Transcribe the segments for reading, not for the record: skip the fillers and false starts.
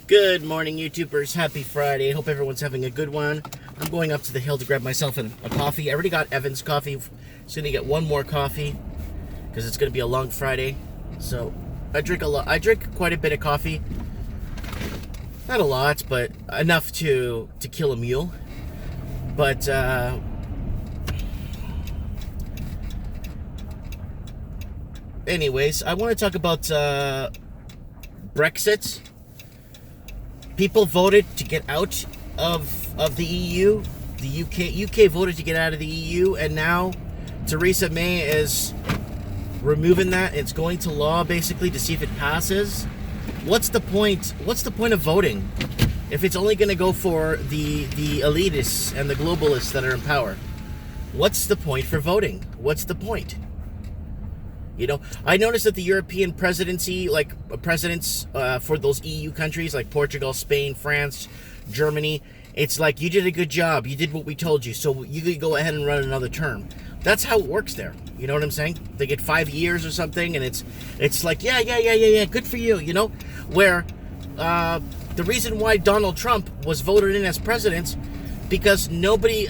Good morning, YouTubers. Happy Friday. Hope everyone's having a good one. I'm going up to the hill to grab myself a coffee. I already got Evan's coffee. Soon to get one more coffee because it's going to be a long Friday. So I drink a lot. I drink quite a bit of coffee. Not a lot, but enough to kill a mule. But anyways, I want to talk about Brexit. People voted to get out of the EU. The UK voted to get out of the EU, and now Theresa May is removing that. It's going to law basically to see if it passes. What's the point? What's the point of voting if it's only going to go for the elitists and the globalists that are in power? What's the point for voting? What's the point? You know, I noticed that the European presidency, like presidents for those EU countries like Portugal, Spain, France, Germany, it's like, you did a good job. You did what we told you. So you could go ahead and run another term. That's how it works there. You know what I'm saying? They get 5 years or something, and it's like, yeah, good for you, you know? Where the reason why Donald Trump was voted in as president, because nobody,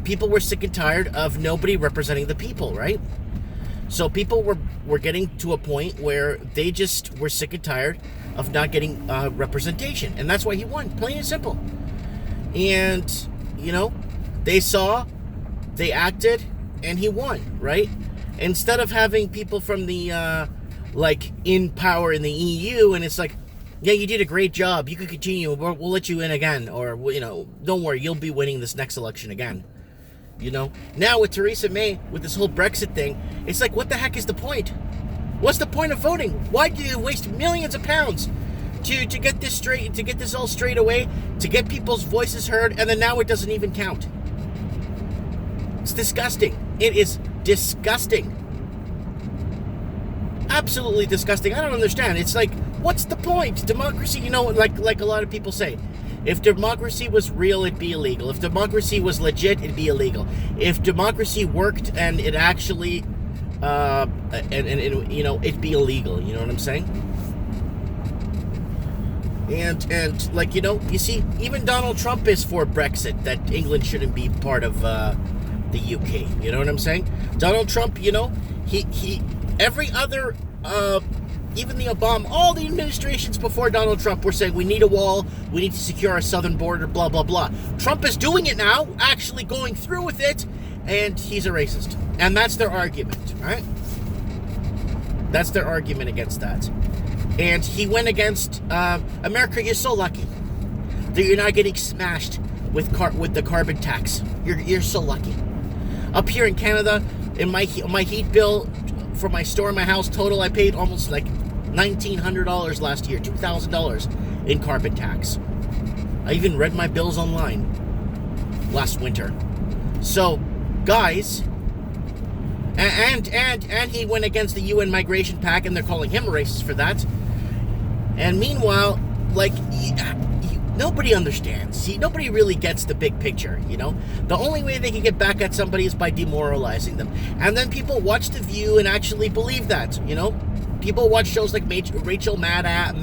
people were sick and tired of nobody representing the people, right? So people were getting to a point where they just were sick and tired of not getting representation. And that's why he won, plain and simple. And, you know, they saw, they acted, and he won, right? Instead of having people from the, like, in power in the EU, and it's like, yeah, you did a great job. You can continue. We'll let you in again. Or, you know, don't worry, you'll be winning this next election again. You know, now with Theresa May, with this whole Brexit thing, it's like, what the heck is the point? What's the point of voting? Why do you waste millions of pounds to get this straight, to get this all straight away, to get people's voices heard, and then now it doesn't even count? It's disgusting. It is disgusting. Absolutely disgusting. I don't understand. It's like, what's the point? Democracy, you know, like a lot of people say, if democracy was real, it'd be illegal. If democracy was legit, it'd be illegal. If democracy worked and it actually, and you know, it'd be illegal. You know what I'm saying? And like, you know, you see, even Donald Trump is for Brexit, that England shouldn't be part of the UK. You know what I'm saying? Donald Trump, you know, he every other even the Obama, all the administrations before Donald Trump were saying, we need a wall, we need to secure our southern border, blah, blah, blah. Trump is doing it now, actually going through with it, and he's a racist. And that's their argument, right? That's their argument against that. And he went against, America, you're so lucky that you're not getting smashed with the carbon tax. You're so lucky. Up here in Canada, in my heat bill for my store in my house, total, I paid almost like $1,900 last year, $2,000 in carbon tax. I even read my bills online last winter. So, guys, and he went against the UN Migration Pact, and they're calling him a racist for that. And meanwhile, like, nobody understands. See, nobody really gets the big picture, you know? The only way they can get back at somebody is by demoralizing them. And then people watch The View and actually believe that, you know? People watch shows like Rachel Maddow,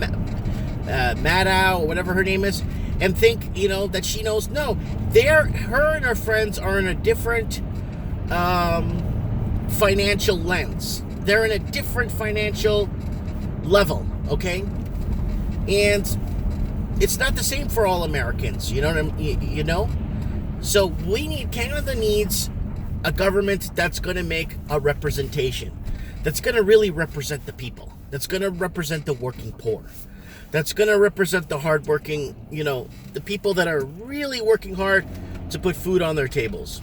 or whatever her name is, and think, you know, that she knows. No, her and her friends are in a different financial lens. They're in a different financial level, okay? And it's not the same for all Americans, you know what I mean? You know? So Canada needs a government that's going to make a representation, that's going to really represent the people, that's going to represent the working poor, that's going to represent the hardworking, you know, the people that are really working hard to put food on their tables.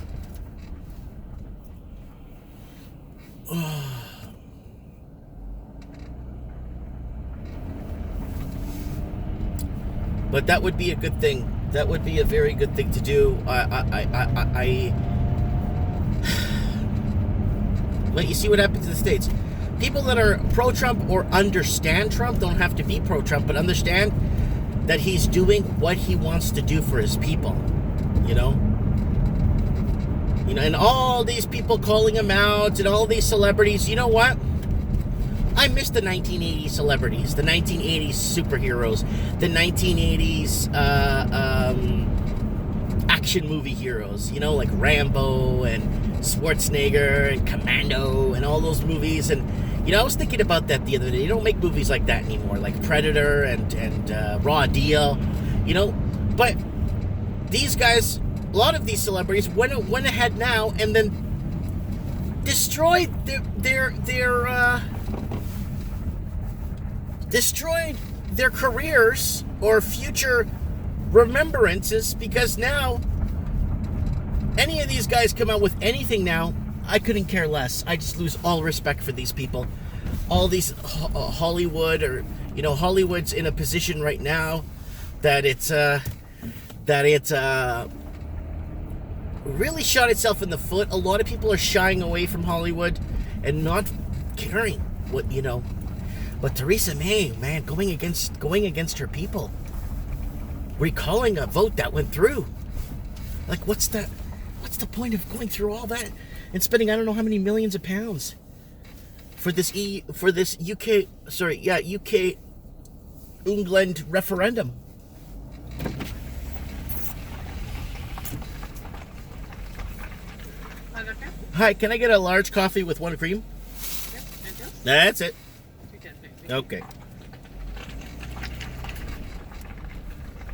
But that would be a good thing. That would be a very good thing to do. But you see what happens in the States. People that are pro-Trump or understand Trump, don't have to be pro-Trump, but understand that he's doing what he wants to do for his people. You know? And all these people calling him out and all these celebrities, you know what? I miss the 1980s celebrities, the 1980s superheroes, the 1980s action movie heroes, you know, like Rambo and Schwarzenegger and Commando and all those movies. And, you know, I was thinking about that the other day. You don't make movies like that anymore, like Predator and Raw Deal, you know. But these guys, a lot of these celebrities went ahead now and then destroyed destroyed their careers or future remembrances, because now any of these guys come out with anything now, I couldn't care less. I just lose all respect for these people. All these Hollywood, or, you know, Hollywood's in a position right now that it's really shot itself in the foot. A lot of people are shying away from Hollywood and not caring what, you know. But Theresa May, man, going against her people, recalling a vote that went through. Like, what's the point of going through all that and spending I don't know how many millions of pounds for this UK England referendum? Hi, can I get a large coffee with 1 cream? Yep, and two? That's it. Okay.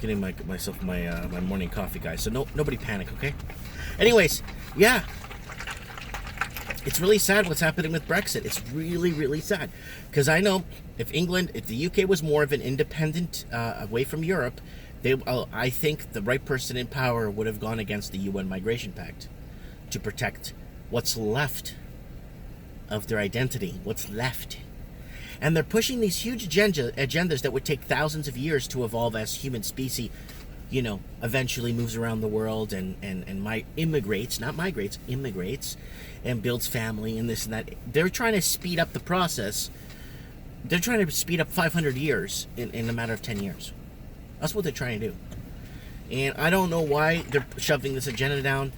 Getting myself my morning coffee, guys. So nobody panic, okay? Anyways, yeah. It's really sad what's happening with Brexit. It's really, really sad. Because I know if the UK was more of an independent, away from Europe, I think the right person in power would have gone against the UN Migration Pact to protect what's left of their identity, what's left. And they're pushing these huge agendas that would take thousands of years to evolve as human species, you know, eventually moves around the world and immigrates, not migrates, immigrates, and builds family and this and that. They're trying to speed up the process. They're trying to speed up 500 years in a matter of 10 years. That's what they're trying to do. And I don't know why they're shoving this agenda down,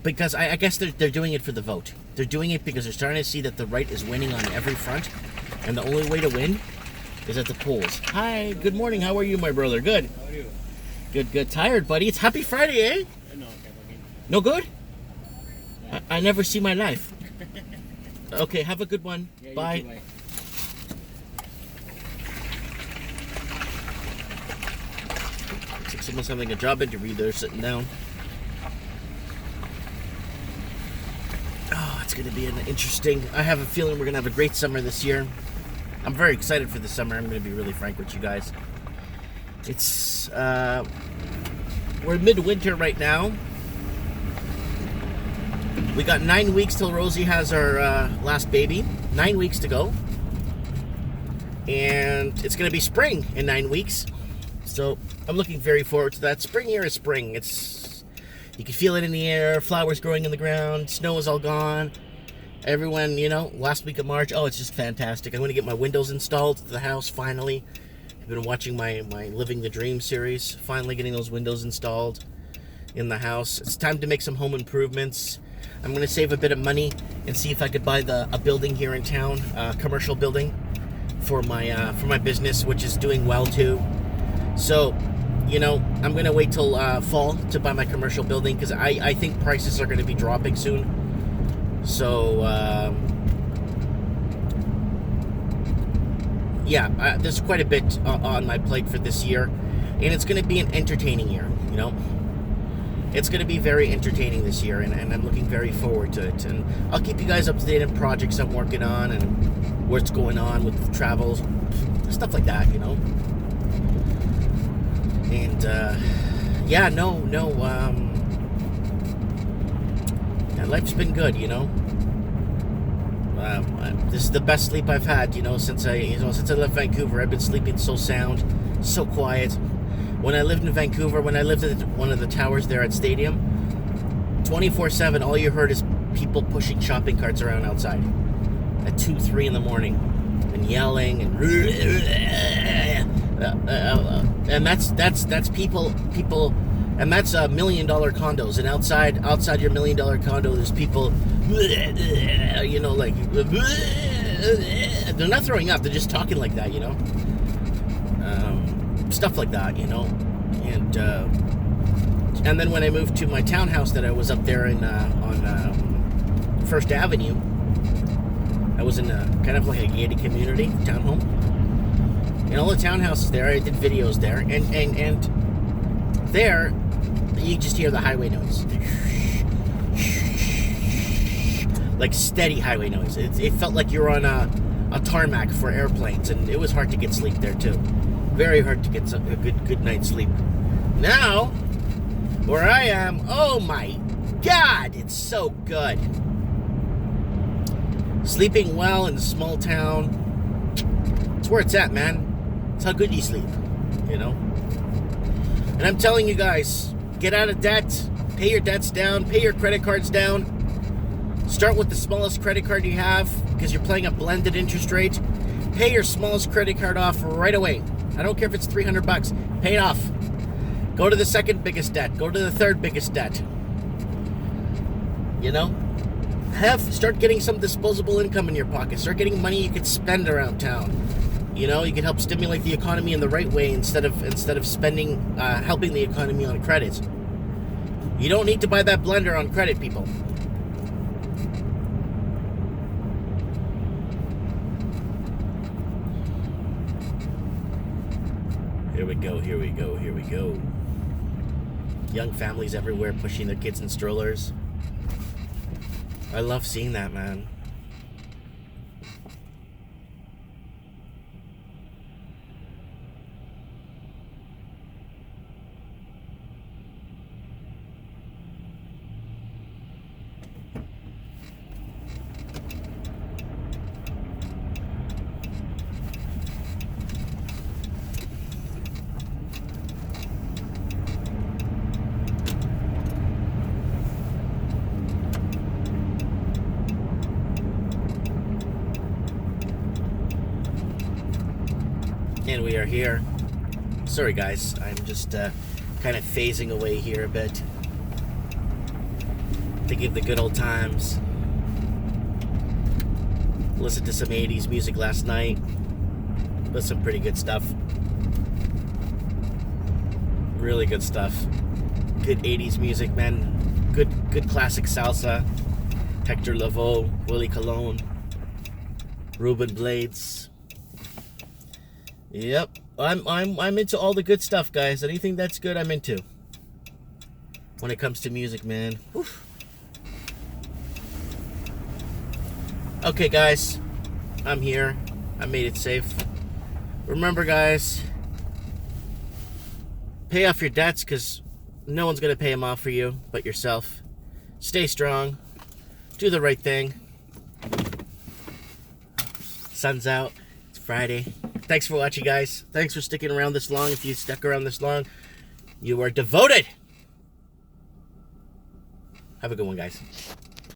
because I guess they're doing it for the vote. They're doing it because they're starting to see that the right is winning on every front. And the only way to win is at the polls. Hi, good morning. How are you, my brother? Good. How are you? Good. Tired, buddy. It's Happy Friday, eh? No, okay. No good? I never see my life. Okay, have a good one. Yeah, Bye. too, bye. Looks like someone's having a job interview there, sitting down. Oh, it's going to be an interesting... I have a feeling we're going to have a great summer this year. I'm very excited for the summer. I'm going to be really frank with you guys. It's... we're midwinter right now. We got 9 weeks till Rosie has our last baby. 9 weeks to go. And it's going to be spring in 9 weeks. So I'm looking very forward to that. Spring here is spring. You can feel it in the air, flowers growing in the ground, snow is all gone. Everyone, you know, last week of March, it's just fantastic. I'm going to get my windows installed to the house, finally. I've been watching my Living the Dream series, finally getting those windows installed in the house. It's time to make some home improvements. I'm going to save a bit of money and see if I could buy a building here in town, a commercial building for my business, which is doing well too. So, you know, I'm going to wait till fall to buy my commercial building, because I think prices are going to be dropping soon. So, yeah, there's quite a bit on my plate for this year. And it's going to be an entertaining year, you know. It's going to be very entertaining this year, and I'm looking very forward to it. And I'll keep you guys up to date on projects I'm working on and what's going on with travels, stuff like that, you know. And, yeah, life's been good, you know. This is the best sleep I've had, you know, since I left Vancouver. I've been sleeping so sound, so quiet. When I lived in Vancouver, when I lived at one of the towers there at Stadium, 24/7, all you heard is people pushing shopping carts around outside at 2, 3 in the morning and yelling and that's people, and that's $1 million condos, and outside your $1 million condo, there's people, you know, like they're not throwing up. They're just talking like that, you know. Stuff like that, you know. And then when I moved to my townhouse that I was up there on First Avenue, I was in a kind of like a gated community townhome. And all the townhouses there, I did videos there, and there, you just hear the highway noise. Like steady highway noise. It felt like you were on a tarmac for airplanes, and it was hard to get sleep there too. Very hard to get a good night's sleep. Now, where I am, oh my God, it's so good. Sleeping well in a small town, it's where it's at, man. It's how good you sleep, you know. And I'm telling you guys, get out of debt, pay your debts down, pay your credit cards down. Start with the smallest credit card you have, because you're playing a blended interest rate. Pay your smallest credit card off right away. I don't care if it's $300. Pay it off. Go to the second biggest debt. Go to the third biggest debt. You know? Start getting some disposable income in your pocket. Start getting money you could spend around town. You know, you can help stimulate the economy in the right way instead of spending, helping the economy on credit. You don't need to buy that blender on credit, people. Here we go, here we go, here we go. Young families everywhere pushing their kids in strollers. I love seeing that, man. And we are here. Sorry guys, I'm just kind of phasing away here a bit. Thinking of the good old times. Listened to some 80s music last night. But some pretty good stuff. Really good stuff. Good 80s music, man. Good classic salsa. Hector Lavoe, Willie Colon, Ruben Blades. Yep, I'm into all the good stuff, guys. Anything that's good, I'm into. When it comes to music, man. Oof. Okay, guys, I'm here. I made it safe. Remember, guys, pay off your debts, because no one's gonna pay them off for you but yourself. Stay strong. Do the right thing. Sun's out. It's Friday. Thanks for watching, guys. Thanks for sticking around this long. If you stuck around this long, you are devoted. Have a good one, guys.